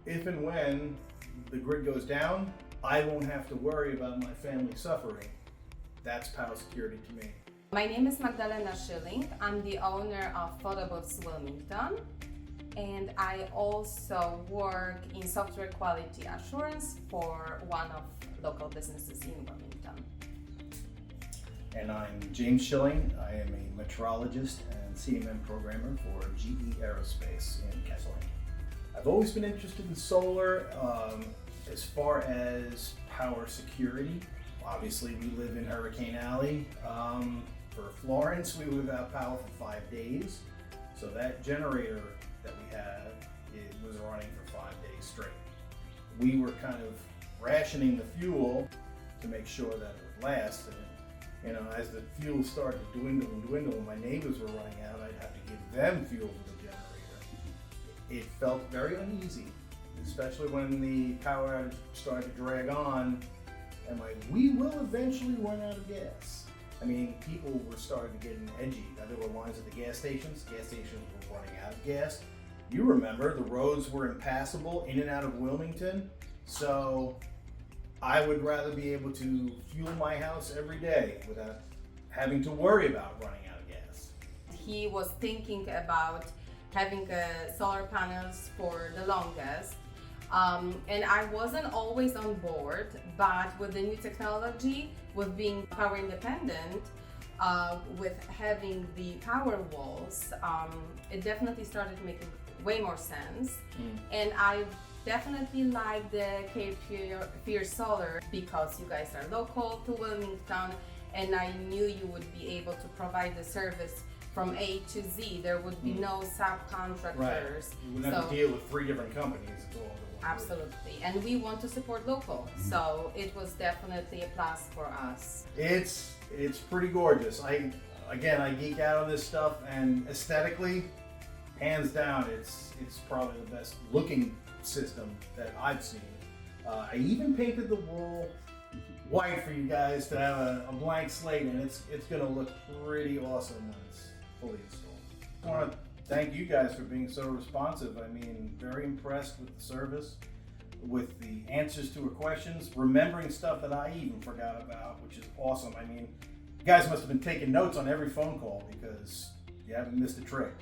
if and when the grid goes down, I won't have to worry about my family suffering. That's power security to me. My name is Magdalena Schilling. I'm the owner of Photobooths Wilmington, and I also work in software quality assurance for one of local businesses in Wilmington. And I'm James Schilling. I am a metrologist and CMM programmer for GE Aerospace in Kesselring. I've always been interested in solar as far as power security. Obviously, we live in Hurricane Alley. For Florence, we were without power for 5 days. So that generator that we had, it was running for 5 days straight. We were kind of rationing the fuel to make sure that it would last. And, as the fuel started to dwindle and dwindle, and my neighbors were running out, I'd have to give them fuel for the generator. It felt very uneasy, especially when the power outage started to drag on. And we will eventually run out of gas. I mean, people were starting to get edgy. Now, there were lines at the gas stations. Gas stations were running out of gas. You remember, the roads were impassable in and out of Wilmington. So I would rather be able to fuel my house every day without having to worry about running out of gas. He was thinking about having solar panels for the longest. And I wasn't always on board, but with the new technology, with being power independent, with having the power walls, it definitely started making way more sense. And I definitely like the Cape Fear Solar because you guys are local to Wilmington, and I knew you would be able to provide the service from A to Z. There would be no subcontractors. Right. You wouldn't have to deal with 3 different companies. It's all absolutely, and we want to support local, so it was definitely a plus for us. It's pretty gorgeous. I geek out on this stuff, and aesthetically, hands down, it's probably the best looking system that I've seen. I even painted the wall white for you guys to have a blank slate, and it's gonna look pretty awesome when it's fully installed. I want to thank you guys for being so responsive. I mean, very impressed with the service, with the answers to our questions, remembering stuff that I even forgot about, which is awesome. I mean, you guys must have been taking notes on every phone call because you haven't missed a trick.